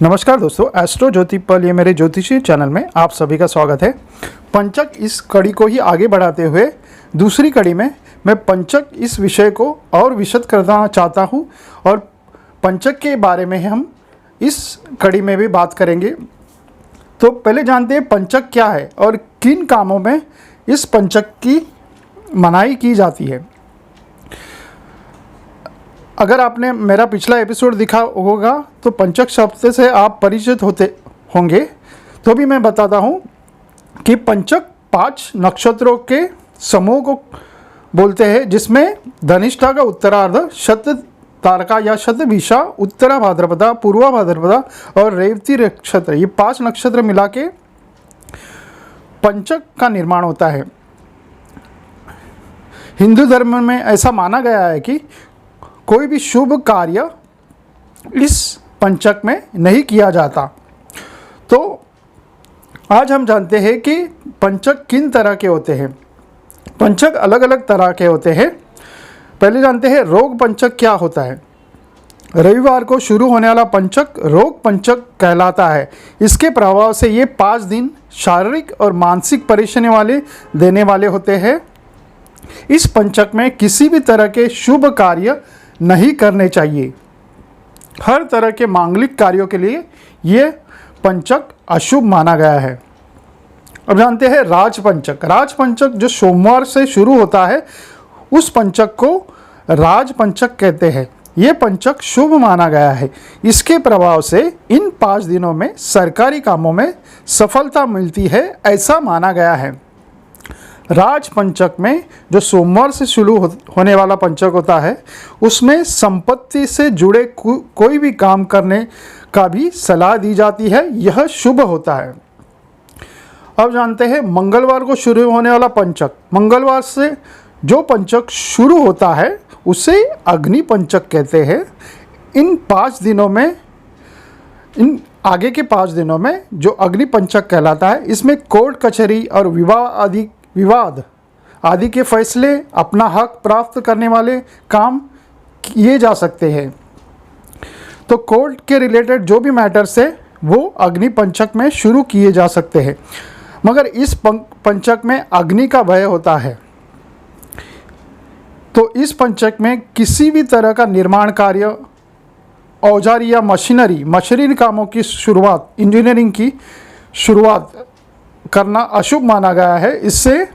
नमस्कार दोस्तों, एस्ट्रो ज्योति पल ये मेरे ज्योतिषी चैनल में आप सभी का स्वागत है। पंचक इस कड़ी को ही आगे बढ़ाते हुए दूसरी कड़ी में मैं पंचक इस विषय को और विशद करना चाहता हूं और पंचक के बारे में हम इस कड़ी में भी बात करेंगे। तो पहले जानते हैं पंचक क्या है और किन कामों में इस पंचक की मनाही की जाती है। अगर आपने मेरा पिछला एपिसोड देखा होगा तो पंचक शब्द से आप परिचित होते होंगे। तो भी मैं बताता हूँ कि पंचक 5 नक्षत्रों के समूह को बोलते हैं, जिसमें धनिष्ठा का उत्तरार्ध, शत तारका या शतभिषा, उत्तरा भाद्रपदा, पूर्वा भाद्रपदा और रेवती नक्षत्र, ये 5 नक्षत्र मिला के पंचक का निर्माण होता है। हिंदू धर्म में ऐसा माना गया है कि कोई भी शुभ कार्य इस पंचक में नहीं किया जाता। तो आज हम जानते हैं कि पंचक किन तरह के होते हैं। पंचक अलग अलग तरह के होते हैं। पहले जानते हैं रोग पंचक क्या होता है। रविवार को शुरू होने वाला पंचक रोग पंचक कहलाता है। इसके प्रभाव से ये 5 दिन शारीरिक और मानसिक परेशानी वाले देने वाले होते हैं। इस पंचक में किसी भी तरह के शुभ कार्य नहीं करने चाहिए। हर तरह के मांगलिक कार्यों के लिए ये पंचक अशुभ माना गया है। अब जानते हैं राजपंचक। राजपंचक जो सोमवार से शुरू होता है उस पंचक को राजपंचक कहते हैं। ये पंचक शुभ माना गया है। इसके प्रभाव से इन 5 दिनों में सरकारी कामों में सफलता मिलती है, ऐसा माना गया है। राज पंचक में जो सोमवार से शुरू होने वाला पंचक होता है उसमें संपत्ति से जुड़े कोई भी काम करने का भी सलाह दी जाती है। यह शुभ होता है। अब जानते हैं मंगलवार को शुरू होने वाला पंचक। मंगलवार से जो पंचक शुरू होता है उसे अग्नि पंचक कहते हैं। इन 5 दिनों में, इन आगे के 5 दिनों में जो अग्नि पंचक कहलाता है, इसमें कोर्ट कचहरी और विवाद आदि के फैसले, अपना हक प्राप्त करने वाले काम किए जा सकते हैं। तो कोर्ट के रिलेटेड जो भी मैटर्स है वो अग्नि पंचक में शुरू किए जा सकते हैं। मगर इस पंचक में अग्नि का भय होता है। तो इस पंचक में किसी भी तरह का निर्माण कार्य, औजार या मशीनरी कामों की शुरुआत, इंजीनियरिंग की शुरुआत करना अशुभ माना गया है। इससे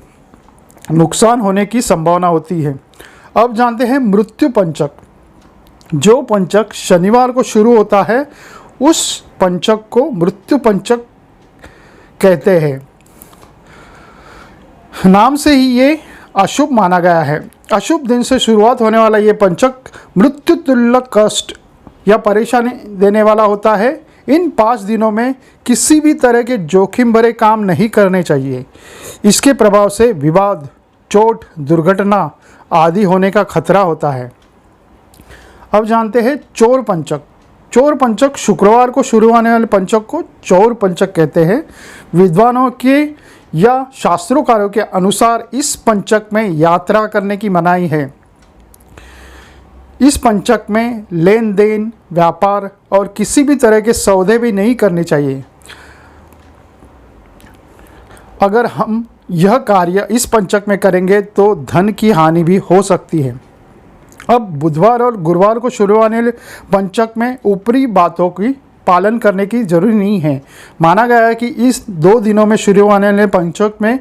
नुकसान होने की संभावना होती है। अब जानते हैं मृत्यु पंचक। जो पंचक शनिवार को शुरू होता है उस पंचक को मृत्यु पंचक कहते हैं। नाम से ही ये अशुभ माना गया है। अशुभ दिन से शुरुआत होने वाला ये पंचक मृत्यु तुल्य कष्ट या परेशानी देने वाला होता है। इन 5 दिनों में किसी भी तरह के जोखिम भरे काम नहीं करने चाहिए। इसके प्रभाव से विवाद, चोट, दुर्घटना आदि होने का खतरा होता है। अब जानते हैं चोर पंचक। चोर पंचक शुक्रवार को शुरू होने वाले पंचक को चोर पंचक कहते हैं। विद्वानों के या शास्त्रोकारों के अनुसार इस पंचक में यात्रा करने की मनाही है। इस पंचक में लेन देन, व्यापार और किसी भी तरह के सौदे भी नहीं करने चाहिए। अगर हम यह कार्य इस पंचक में करेंगे तो धन की हानि भी हो सकती है। अब बुधवार और गुरुवार को शुरू होने वाले पंचक में ऊपरी बातों की पालन करने की जरूरी नहीं है। माना गया है कि इस 2 दिनों में शुरू होने वाले पंचक में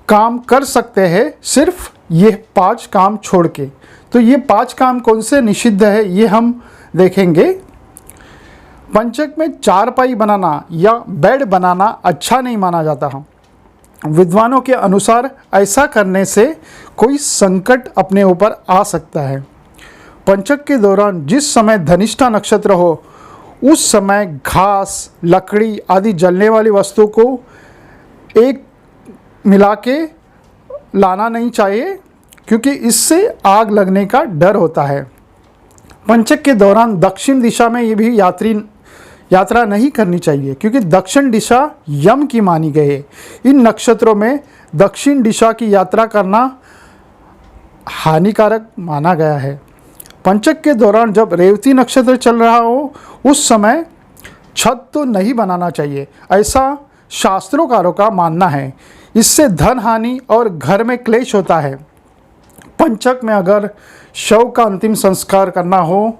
काम कर सकते हैं, सिर्फ ये 5 काम छोड़ के। तो ये 5 काम कौन से निषिद्ध है ये हम देखेंगे। पंचक में चारपाई बनाना या बेड बनाना अच्छा नहीं माना जाता है। विद्वानों के अनुसार ऐसा करने से कोई संकट अपने ऊपर आ सकता है। पंचक के दौरान जिस समय धनिष्ठा नक्षत्र हो उस समय घास, लकड़ी आदि जलने वाली वस्तु को एक मिला के लाना नहीं चाहिए, क्योंकि इससे आग लगने का डर होता है। पंचक के दौरान दक्षिण दिशा में ये भी यात्रा नहीं करनी चाहिए, क्योंकि दक्षिण दिशा यम की मानी गई है। इन नक्षत्रों में दक्षिण दिशा की यात्रा करना हानिकारक माना गया है। पंचक के दौरान जब रेवती नक्षत्र चल रहा हो उस समय छत तो नहीं बनाना चाहिए, ऐसा शास्त्रोकारों का मानना है। इससे धन हानि और घर में क्लेश होता है। पंचक में अगर शव का अंतिम संस्कार करना हो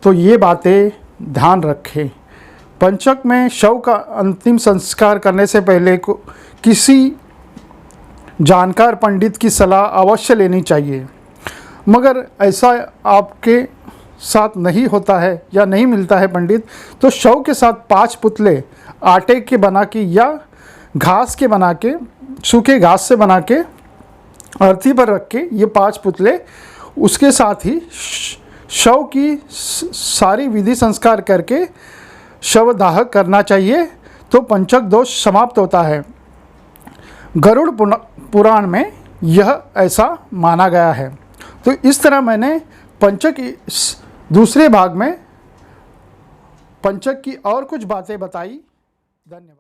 तो ये बातें ध्यान रखें। पंचक में शव का अंतिम संस्कार करने से पहले को किसी जानकार पंडित की सलाह अवश्य लेनी चाहिए। मगर ऐसा आपके साथ नहीं होता है या नहीं मिलता है पंडित, तो शव के साथ 5 पुतले आटे के बना के या घास के बना के, सूखे घास से बना के अर्थी पर रख के, ये 5 पुतले उसके साथ ही शव की सारी विधि संस्कार करके शवदाह करना चाहिए, तो पंचक दोष समाप्त होता है। गरुड़ पुराण में यह ऐसा माना गया है। तो इस तरह मैंने पंचक दूसरे भाग में पंचक की और कुछ बातें बताई। धन्यवाद।